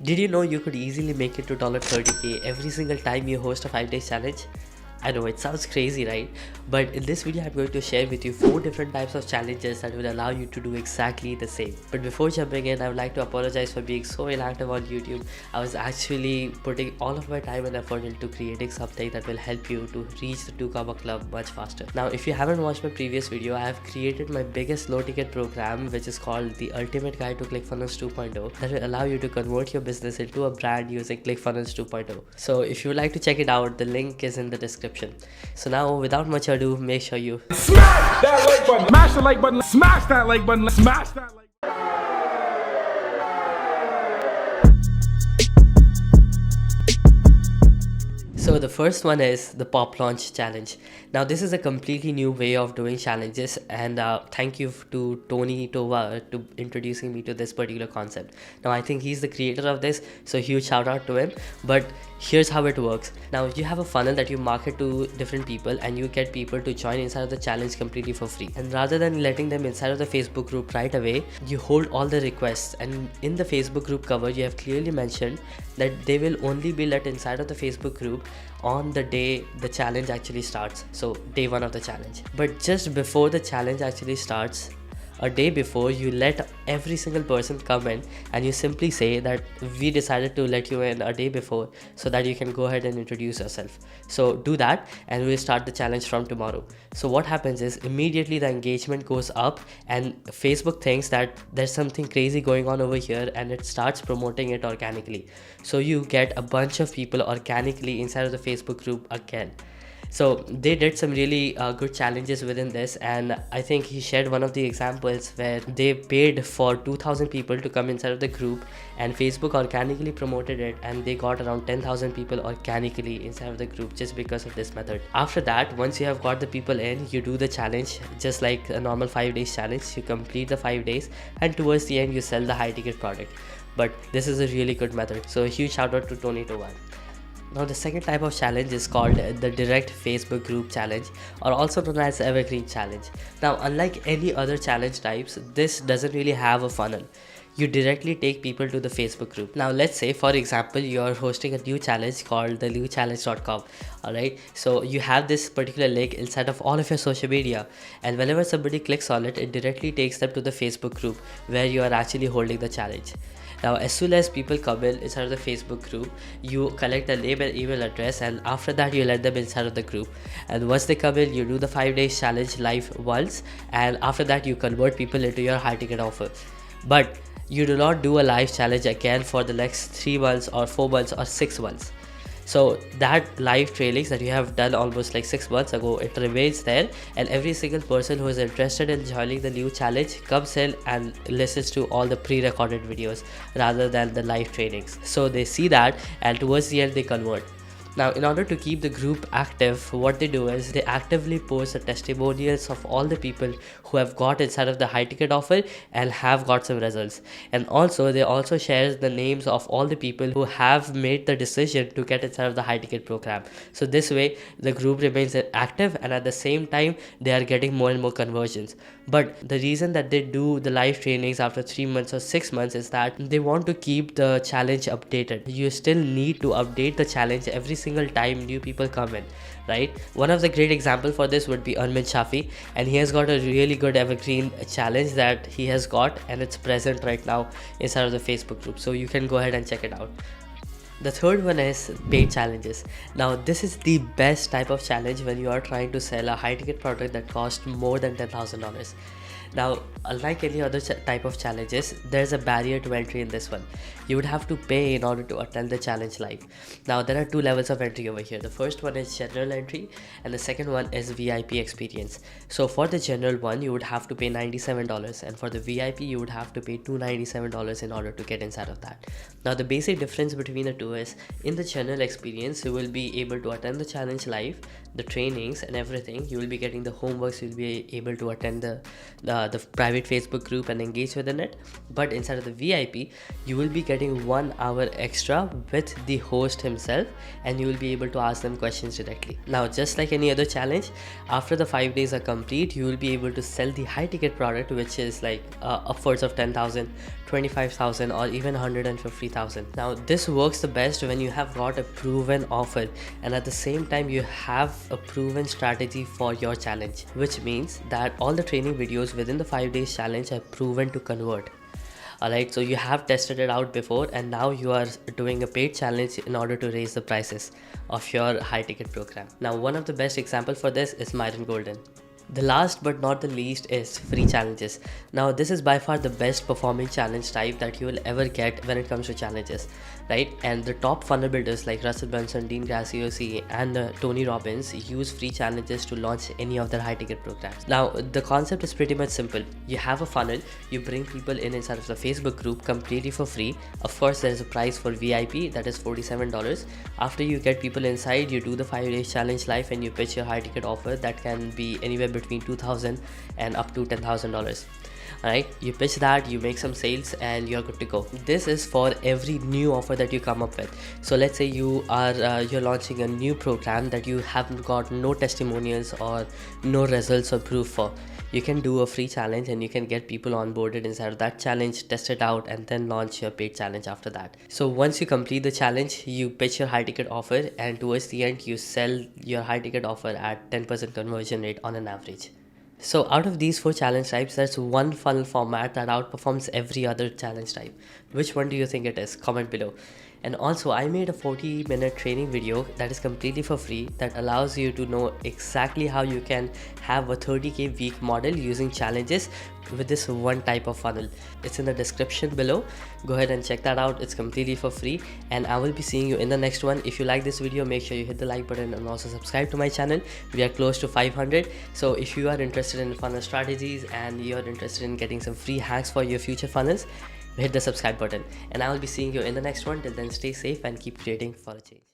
Did you know you could easily make it to $30K every single time you host a 5 days challenge? I know it sounds crazy, right? But in this video, I'm going to share with you 4 different types of challenges that will allow you to do exactly the same. But before jumping in, I would like to apologize for being so inactive on YouTube. I was actually putting all of my time and effort into creating something that will help you to reach the 2 Club much faster. Now, if you haven't watched my previous video, I have created my biggest low ticket program, which is called the Ultimate Guide to ClickFunnels 2.0, that will allow you to convert your business into a brand using ClickFunnels 2.0. So if you would like to check it out, the link is in the description. So now, without much ado, make sure you smash that like button, smash the like button, smash that like button, smash that like button. So the first one is the pop launch challenge. Now this is a completely new way of doing challenges, and thank you to Tony Tova to introducing me to this particular concept. Now I think he's the creator of this, so huge shout out to him. But here's how it works. Now you have a funnel that you market to different people, and you get people to join inside of the challenge completely for free. And rather than letting them inside of the Facebook group right away, you hold all the requests, and in the Facebook group cover you have clearly mentioned that they will only be let inside of the Facebook group on the day the challenge actually starts, so day 1 of the challenge. But just before the challenge actually starts, a day before, you let every single person come in, and you simply say that we decided to let you in a day before so that you can go ahead and introduce yourself. So do that, and we'll start the challenge from tomorrow. So what happens is immediately the engagement goes up, and Facebook thinks that there's something crazy going on over here, and it starts promoting it organically. So you get a bunch of people organically inside of the Facebook group again. So they did some really good challenges within this, and I think he shared one of the examples where they paid for 2,000 people to come inside of the group, and Facebook organically promoted it, and they got around 10,000 people organically inside of the group just because of this method. After that, once you have got the people in, you do the challenge just like a normal 5 days challenge. You complete the 5 days, and towards the end you sell the high ticket product. But this is a really good method, so a huge shout out to Tony Tovan. Now the second type of challenge is called the direct Facebook group challenge, or also known as evergreen challenge. Now unlike any other challenge types, this doesn't really have a funnel. You directly take people to the Facebook group. Now let's say, for example, you're hosting a new challenge called the newchallenge.com. Alright, so you have this particular link inside of all of your social media, and whenever somebody clicks on it, it directly takes them to the Facebook group where you are actually holding the challenge. Now as soon as people come in inside of the Facebook group, you collect the name and email address, and after that you let them inside of the group. And once they come in, you do the 5 days challenge live once, and after that you convert people into your high ticket offer. But you do not do a live challenge again for the next 3 months or 4 months or 6 months. So that live trailings that you have done almost like 6 months ago, it remains there, and every single person who is interested in joining the new challenge comes in and listens to all the pre-recorded videos rather than the live trainings. So they see that, and towards the end they convert. Now in order to keep the group active, what they do is they actively post the testimonials of all the people who have got inside of the high ticket offer and have got some results. And also they also share the names of all the people who have made the decision to get inside of the high ticket program. So this way the group remains active, and at the same time they are getting more and more conversions. But the reason that they do the live trainings after 3 months or 6 months is that they want to keep the challenge updated. You still need to update the challenge every single time new people come in, right? One of the great example for this would be Armin Shafi, and he has got a really good evergreen challenge that he has got, and it's present right now inside of the Facebook group, so you can go ahead and check it out. The third one is paid challenges. Now this is the best type of challenge when you are trying to sell a high ticket product that costs more than $10,000. Now unlike any other type of challenges, there's a barrier to entry in this one. You would have to pay in order to attend the challenge live. Now there are 2 levels of entry over here. The first one is general entry, and the second one is VIP experience. So for the general one you would have to pay $97, and for the VIP you would have to pay $297 in order to get inside of that. Now the basic difference between the two is, in the general experience you will be able to attend the challenge live, the trainings and everything. You will be getting the homeworks, you'll be able to attend the the private Facebook group and engage within it. But inside of the VIP, you will be getting 1 hour extra with the host himself, and you will be able to ask them questions directly. Now, just like any other challenge, after the 5 days are complete, you will be able to sell the high ticket product, which is like upwards of 10,000, 25,000, or even 150,000. Now, this works the best when you have got a proven offer, and at the same time you have a proven strategy for your challenge, which means that all the training videos within the 5 days challenge are proven to convert. Alright, so you have tested it out before, and now you are doing a paid challenge in order to raise the prices of your high ticket program. Now, one of the best example for this is Myron Golden. The last but not the least is free challenges. Now, this is by far the best performing challenge type that you will ever get when it comes to challenges, right? And the top funnel builders like Russell Brunson, Dean Graziosi, and Tony Robbins use free challenges to launch any of their high ticket programs. Now, the concept is pretty much simple. You have a funnel, you bring people in inside of the Facebook group completely for free. Of course, there is a price for VIP, that is $47. After you get people inside, you do the 5 days challenge live, and you pitch your high ticket offer that can be anywhere between $2,000 and up to $10,000. Alright, you pitch that, you make some sales, and you're good to go. This is for every new offer that you come up with. So let's say you are you're launching a new program that you haven't got no testimonials or no results or proof for. You can do a free challenge, and you can get people onboarded inside of that challenge, test it out, and then launch your paid challenge after that. So once you complete the challenge, you pitch your high ticket offer, and towards the end you sell your high ticket offer at 10% conversion rate on an average. So out of these 4 challenge types, there's one funnel format that outperforms every other challenge type. Which one do you think it is? Comment below. And also, I made a 40-minute training video that is completely for free that allows you to know exactly how you can have a 30k week model using challenges with this one type of funnel. It's in the description below. Go ahead and check that out. It's completely for free, and I will be seeing you in the next one. If you like this video, make sure you hit the like button and also subscribe to my channel. We are close to 500. So if you are interested in funnel strategies and you're interested in getting some free hacks for your future funnels, hit the subscribe button, and I will be seeing you in the next one. Till then, stay safe and keep creating for a change.